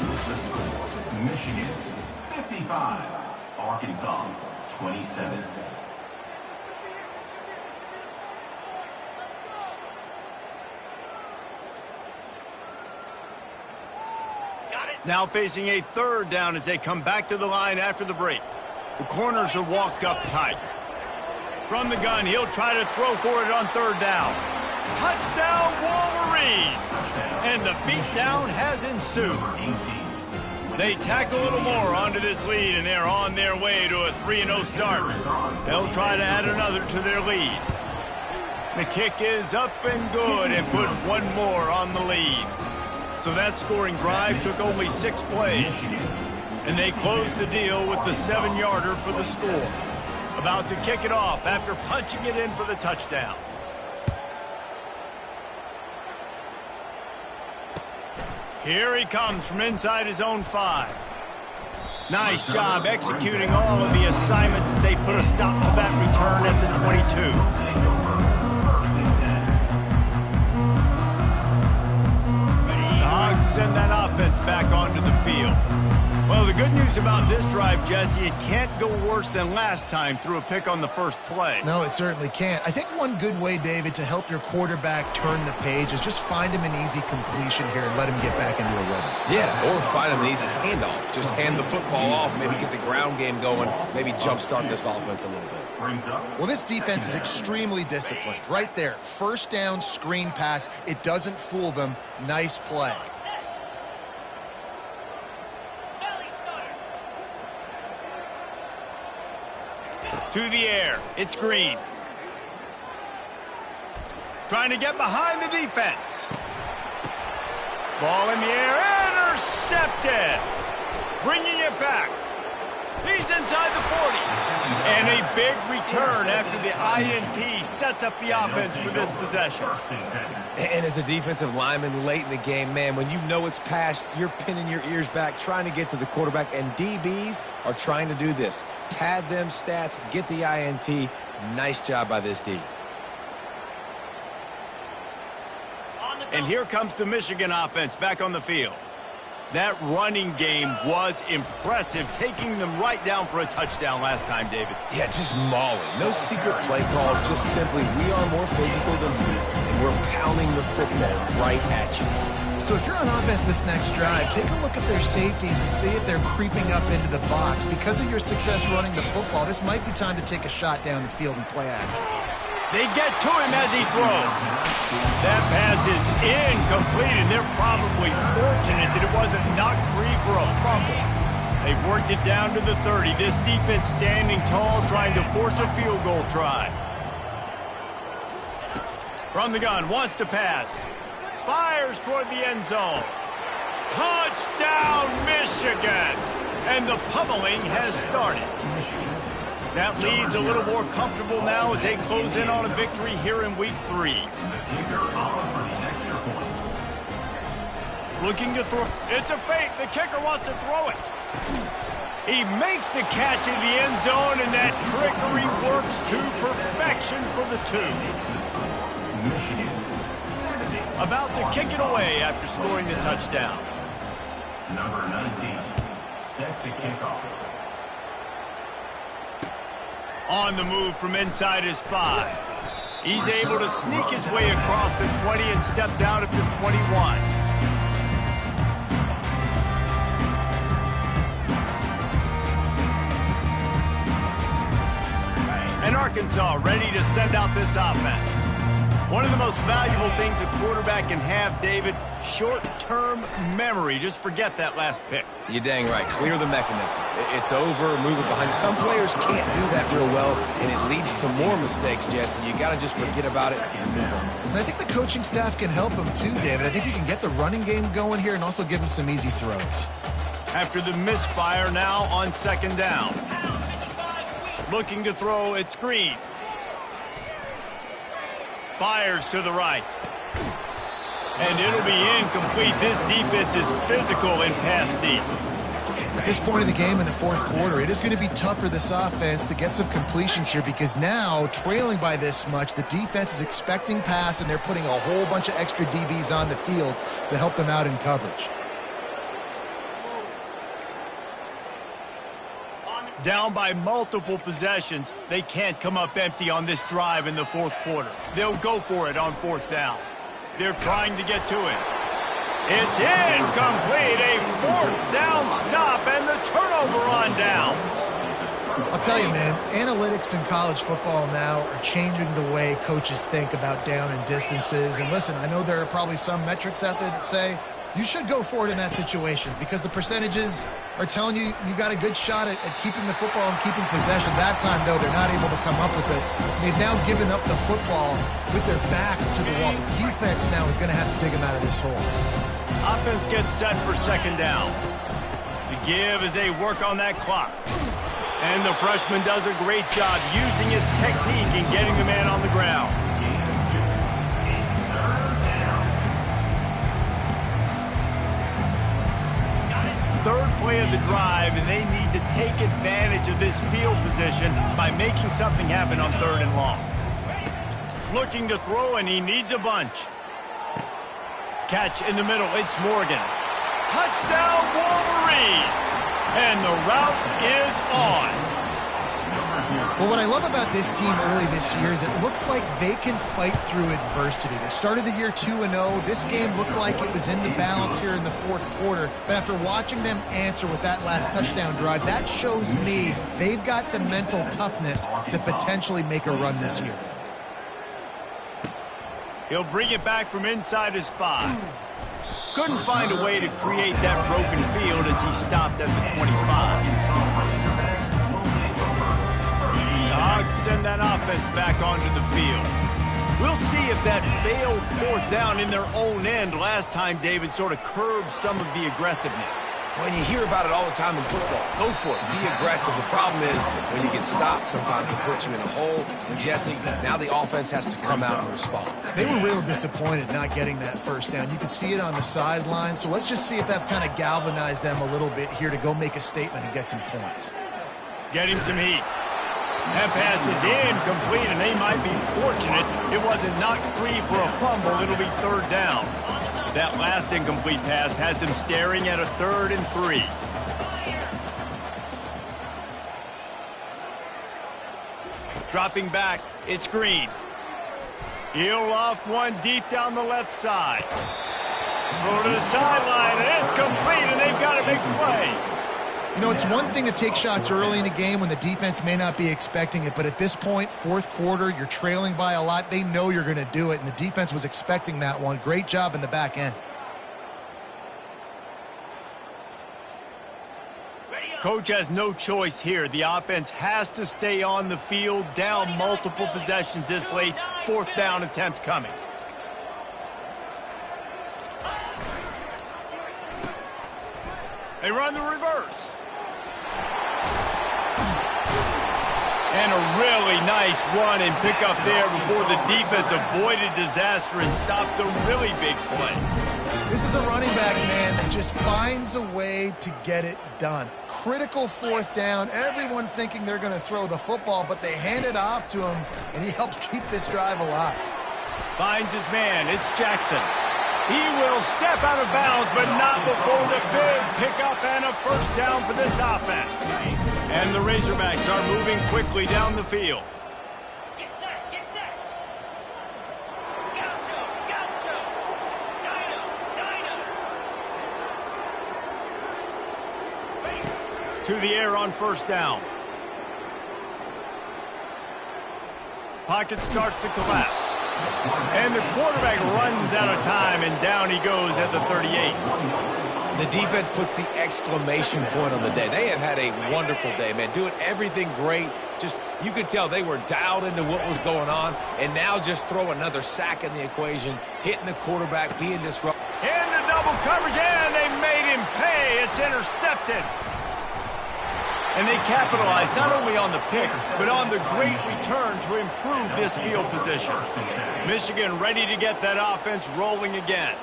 Speaker 4: The score, Michigan 55, Arkansas 27.
Speaker 1: Now facing a 3rd down as they come back to the line after the break. The corners are walked up tight. From the gun, he'll try to throw for it on third down. Touchdown, Wolverine! And the beatdown has ensued. They tack a little more onto this lead, and they're on their way to a 3-0 start. They'll try to add another to their lead. The kick is up and good and put one more on the lead. So that scoring drive took only 6 plays. And they closed the deal with the 7-yarder for the score. About to kick it off after punching it in for the touchdown. Here he comes from inside his own 5. Nice job executing all of the assignments as they put a stop to that return at the 22. The Hogs send that offense back onto the field. Well, the good news about this drive, Jesse, it can't go worse than last time through a pick on the first play.
Speaker 3: No, it certainly can't. I think one good way, David, to help your quarterback turn the page is just find him an easy completion here and let him get back into a rhythm.
Speaker 2: Yeah, or find him an easy handoff. Just hand the football off, maybe get the ground game going, maybe jumpstart this offense a little bit.
Speaker 3: Well, this defense is extremely disciplined. Right there, first down, screen pass. It doesn't fool them. Nice play.
Speaker 1: To the air, it's Green. Trying to get behind the defense. Ball in the air, intercepted. Bringing it back. He's inside the 40. And a big return after the INT sets up the offense for this possession.
Speaker 2: And as a defensive lineman late in the game, man, when you know it's past, you're pinning your ears back, trying to get to the quarterback, and DBs are trying to do this. Pad them stats, get the INT. Nice job by this D.
Speaker 1: And here comes the Michigan offense back on the field. That running game was impressive, taking them right down for a touchdown last time, David.
Speaker 2: Yeah, just mauling. No secret play calls, just simply we are more physical than you, and we're pounding the football right at you.
Speaker 3: So if you're on offense this next drive, take a look at their safeties and see if they're creeping up into the box. Because of your success running the football, this might be time to take a shot down the field and play action.
Speaker 1: They get to him as he throws. That pass is incomplete, and they're probably fortunate that it wasn't knocked free for a fumble. They've worked it down to the 30. This defense standing tall, trying to force a field goal try. From the gun, wants to pass. Fires toward the end zone. Touchdown, Michigan! And the pummeling has started. That lead's a little more comfortable now as they close in on a victory here in week 3. Looking to throw. It's a fake. The kicker wants to throw it. He makes the catch in the end zone, and that trickery works to perfection for the 2. About to kick it away after scoring the touchdown.
Speaker 4: Number 19 sets a kickoff.
Speaker 1: On the move from inside his 5. He's able to sneak his way across the 20 and steps out of the 21. And Arkansas ready to send out this offense. One of the most valuable things a quarterback can have, David, short-term memory. Just forget that last pick.
Speaker 2: You're dang right. Clear the mechanism. It's over, move it behind you. Some players can't do that real well, and it leads to more mistakes, Jesse. You got to just forget about it and move on.
Speaker 3: And I think the coaching staff can help him too, David. I think you can get the running game going here and also give him some easy throws.
Speaker 1: After the misfire, now on second down. Looking to throw, it's Green. Fires to the right. And it'll be incomplete. This defense is physical in pass deep.
Speaker 3: At this point in the game in the fourth quarter, it is going to be tough for this offense to get some completions here because now, trailing by this much, the defense is expecting pass, and they're putting a whole bunch of extra DBs on the field to help them out in coverage.
Speaker 1: Down by multiple possessions, they can't come up empty on this drive in the fourth quarter. They'll go for it on fourth down. They're trying to get to it. It's incomplete. A fourth down stop and the turnover on downs.
Speaker 3: I'll tell you, man, analytics in college football now are changing the way coaches think about down and distances. And listen, I know there are probably some metrics out there that say you should go for it in that situation because the percentages are telling you you got a good shot at keeping the football and keeping possession. That time, though, they're not able to come up with it. They've now given up the football with their backs to the wall. The defense now is going to have to dig them out of this hole.
Speaker 1: Offense gets set for second down. The give as they work on that clock. And the freshman does a great job using his technique and getting the man on the ground. Third play of the drive, and they need to take advantage of this field position by making something happen on 3rd and long. Looking to throw, and he needs a bunch. Catch in the middle, it's Morgan. Touchdown, Wolverines! And the route is on.
Speaker 3: Well, what I love about this team early this year is it looks like they can fight through adversity. They started the year 2-0. This game looked like it was in the balance here in the 4th quarter. But after watching them answer with that last touchdown drive, that shows me they've got the mental toughness to potentially make a run this year.
Speaker 1: He'll bring it back from inside his 5. Couldn't find a way to create that broken field as he stopped at the 25. The Hogs send that offense back onto the field. We'll see if that failed 4th down in their own end last time David sort of curbed some of the aggressiveness.
Speaker 2: When you hear about it all the time in football, go for it. Be aggressive. The problem is when you get stopped, sometimes it puts you in a hole. And Jesse, now the offense has to come out and respond.
Speaker 3: They were real disappointed not getting that 1st down. You could see it on the sideline. So let's just see if that's kind of galvanized them a little bit here to go make a statement and get some points.
Speaker 1: Getting some heat. That pass is incomplete, and they might be fortunate it wasn't knocked free for a fumble. It'll be 3rd down. That last incomplete pass has him staring at a 3rd and 3. Dropping back, it's Green. He'll loft one deep down the left side. Throw to the sideline, and it's complete, and they've got a big play.
Speaker 3: You know, it's one thing to take shots early in the game when the defense may not be expecting it, but at this point, 4th quarter, you're trailing by a lot. They know you're going to do it, and the defense was expecting that one. Great job in the back end.
Speaker 1: Coach has no choice here. The offense has to stay on the field, down multiple possessions this late. 4th down attempt coming. They run the reverse. And a really nice run and pickup there before the defense avoided disaster and stopped a really big play.
Speaker 3: This is a running back, man, that just finds a way to get it done. Critical 4th down. Everyone thinking they're going to throw the football, but they hand it off to him, and he helps keep this drive alive.
Speaker 1: Finds his man. It's Jackson. He will step out of bounds, but not before the big pickup and a 1st down for this offense. And the Razorbacks are moving quickly down the field.
Speaker 5: Get set, get set. Gaucho, gaucho. Dino,
Speaker 1: To the air on 1st down. Pocket starts to collapse. And the quarterback runs out of time, and down he goes at the 38.
Speaker 2: The defense puts the exclamation point on the day. They have had a wonderful day, man. Doing everything great. Just, you could tell they were dialed into what was going on, and now just throw another sack in the equation, hitting the quarterback, being disruptive.
Speaker 1: Into double coverage, and they made him pay. It's intercepted. And they capitalized not only on the pick, but on the great return to improve this field position. Michigan ready to get that offense rolling again.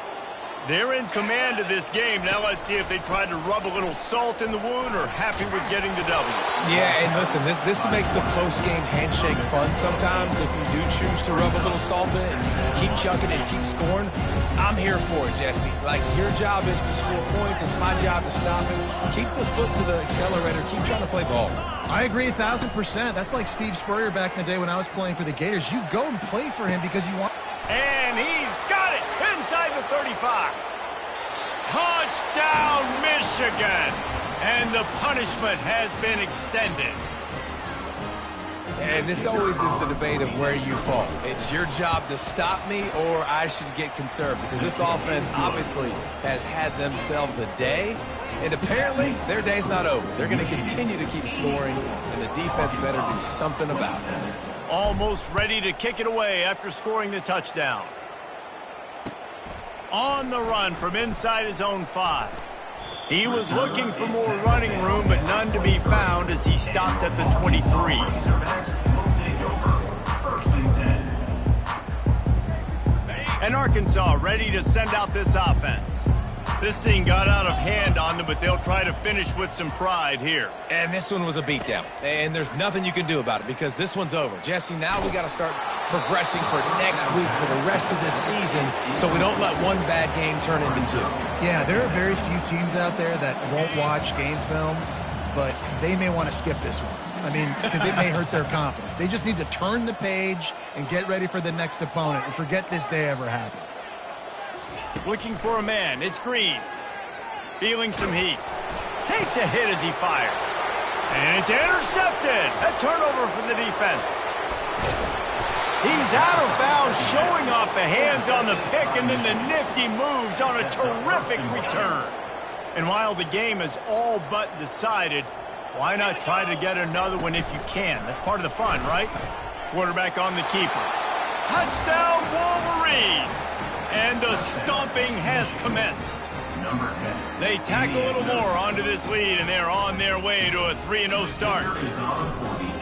Speaker 1: They're in command of this game. Now let's see if they try to rub a little salt in the wound or happy with getting the W.
Speaker 2: Yeah, and listen, this makes the post-game handshake fun sometimes if you do choose to rub a little salt in and keep chucking and keep scoring. I'm here for it, Jesse. Like, your job is to score points. It's my job to stop it. Keep the foot to the accelerator. Keep trying to play ball.
Speaker 3: I agree 1,000%. That's like Steve Spurrier back in the day when I was playing for the Gators. You go and play for him because you want...
Speaker 1: And he's got it inside the 35. Touchdown, Michigan. And the punishment has been extended.
Speaker 2: And this always is the debate of where you fall. It's your job to stop me, or I should get conserved, because this offense obviously has had themselves a day, and apparently their day's not over. They're going to continue to keep scoring, and the defense better do something about it.
Speaker 1: Almost ready to kick it away after scoring the touchdown. On the run from inside his own 5. He was looking for more running room, but none to be found as he stopped at the 23. And Arkansas ready to send out this offense. This thing got out of hand on them, but they'll try to finish with some pride here.
Speaker 2: And this one was a beatdown, and there's nothing you can do about it because this one's over. Jesse, now we got to start progressing for next week for the rest of this season so we don't let one bad game turn into 2.
Speaker 3: Yeah, there are very few teams out there that won't watch game film, but they may want to skip this one. I mean, because it may hurt their confidence. They just need to turn the page and get ready for the next opponent and forget this day ever happened.
Speaker 1: Looking for a man. It's Green. Feeling some heat. Takes a hit as he fires. And it's intercepted. A turnover for the defense. He's out of bounds, showing off the hands on the pick, and then the nifty moves on a terrific return. And while the game is all but decided, why not try to get another one if you can? That's part of the fun, right? Quarterback on the keeper. Touchdown, Wolverines! And the stomping has commenced. They tack a little more onto this lead, and they're on their way to a 3-0 start.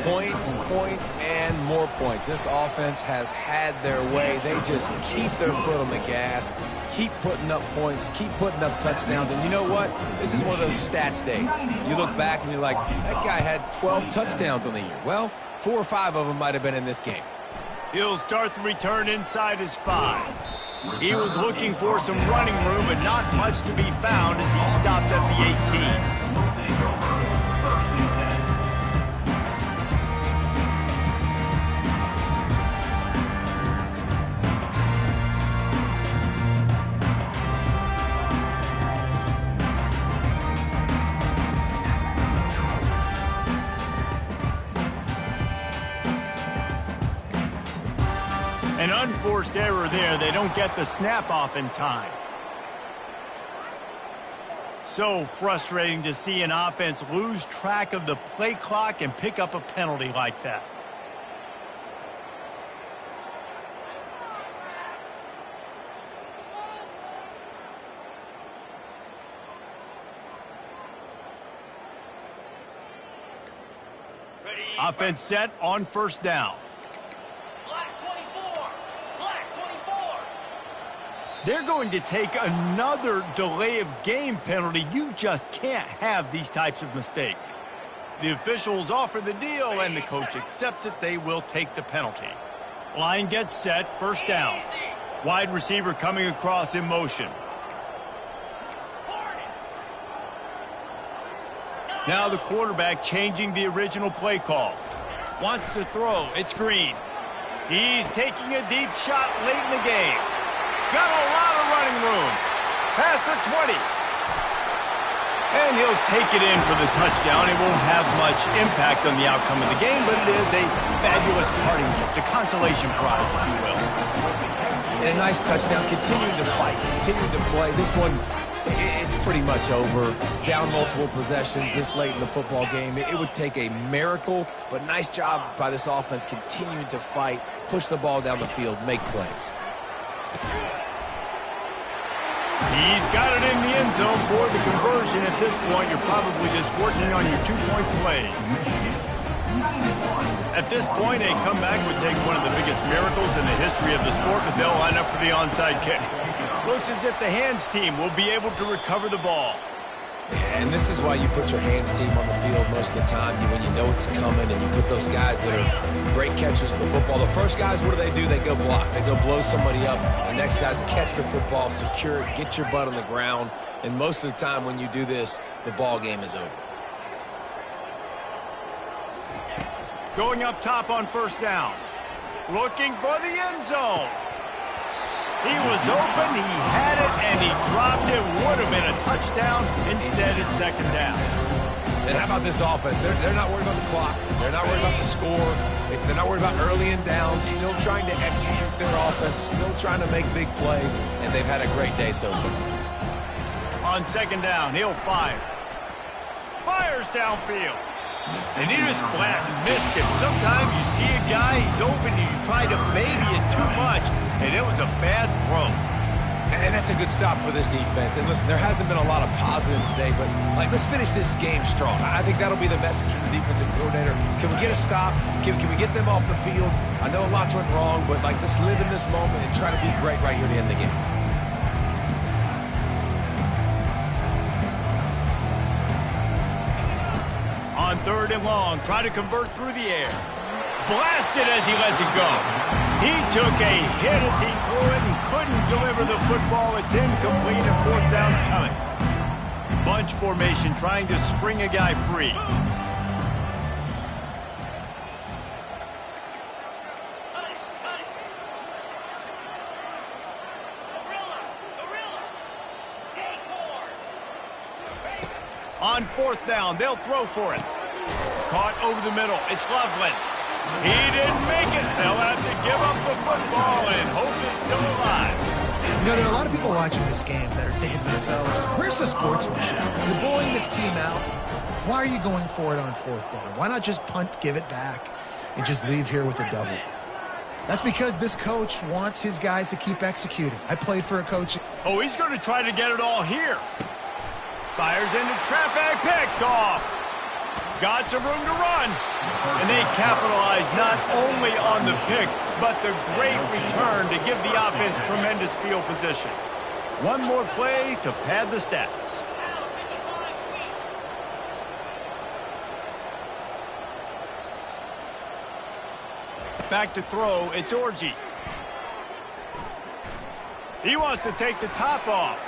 Speaker 2: Points, points, and more points. This offense has had their way. They just keep their foot on the gas, keep putting up points, keep putting up touchdowns. And you know what? This is one of those stats days. You look back and you're like, that guy had 12 touchdowns on the year. Well, 4 or 5 of them might have been in this game.
Speaker 1: He'll start the return inside his 5. He was looking for some running room, but not much to be found as he stopped at the 18. An unforced error there. They don't get the snap off in time. So frustrating to see an offense lose track of the play clock and pick up a penalty like that. Offense set on first down. They're going to take another delay of game penalty. You just can't have these types of mistakes. The officials offer the deal, and the coach accepts it. They will take the penalty. Line gets set, first down. Wide receiver coming across in motion. Now the quarterback changing the original play call. Wants to throw. It's Green. He's taking a deep shot late in the game. Got a lot of running room. Past the 20. And he'll take it in for the touchdown. It won't have much impact on the outcome of the game, but it is a fabulous parting gift, a consolation prize, if you will.
Speaker 2: And a nice touchdown. Continuing to fight, continuing to play. This one, it's pretty much over. Down multiple possessions this late in the football game. It would take a miracle, but nice job by this offense continuing to fight, push the ball down the field, make plays.
Speaker 1: He's got it in the end zone for the conversion. At this point, you're probably just working on your two-point plays. At this point, a comeback would take one of the biggest miracles in the history of the sport, but they'll line up for the onside kick. Looks as if the hands team will be able to recover the ball.
Speaker 2: And this is why you put your hands team on the field most of the time, when you know it's coming, and you put those guys that are great catchers of the football. The first guys, what do? They go block. They go blow somebody up. The next guys catch the football, secure it, get your butt on the ground. And most of the time when you do this, the ball game is over.
Speaker 1: Going up top on first down. Looking for the end zone. He was open, he had it, and he dropped it. Would have been a touchdown. Instead, it's second down.
Speaker 2: And how about this offense? They're not worried about the clock. They're not worried about the score. They're not worried about early and down. Still trying to execute their offense. Still trying to make big plays. And they've had a great day so far.
Speaker 1: On second down, he'll fire. Fires downfield. And he just flat missed him. Sometimes you see a guy, he's open, and you try to baby it too much, and it was a bad throw.
Speaker 2: And that's a good stop for this defense. And listen, there hasn't been a lot of positive today, but let's finish this game strong. I think that'll be the message from the defensive coordinator. Can we get a stop? Can we get them off the field? I know lots went wrong, but let's live in this moment and try to be great right here to end the game.
Speaker 1: On third and long, try to convert through the air. Blasted as he lets it go. He took a hit as he threw it and couldn't deliver the football. It's incomplete and fourth down's coming. Bunch formation trying to spring a guy free. On fourth down, they'll throw for it. Caught over the middle. It's Loveland. He didn't make it. They'll have to give up the football and hope it's still alive.
Speaker 3: You know, there are a lot of people watching this game that are thinking to themselves, where's the sportsmanship? You're blowing this team out. Why are you going for it on fourth down? Why not just punt, give it back, and just leave here with a double? That's because this coach wants his guys to keep executing. I played for a coach.
Speaker 1: Oh, he's going to try to get it all here. Fires into traffic, picked off. Got some room to run. And they capitalize not only on the pick, but the great return to give the offense tremendous field position. One more play to pad the stats. Back to throw, it's Orji. He wants to take the top off.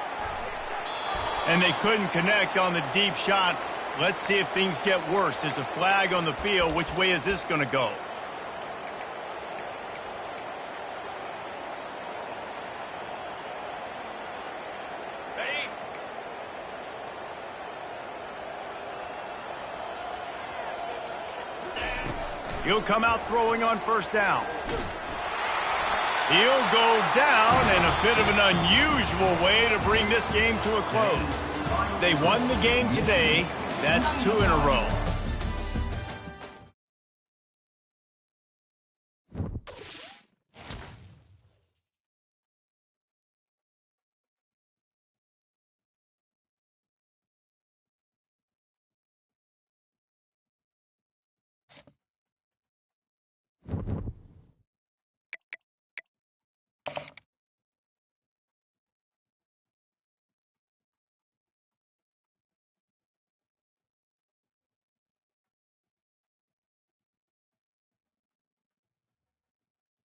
Speaker 1: And they couldn't connect on the deep shot. Let's see if things get worse. There's a flag on the field. Which way is this going to go?
Speaker 5: Ready?
Speaker 1: He'll come out throwing on first down. He'll go down in a bit of an unusual way to bring this game to a close. They won the game today. That's 2 in a row.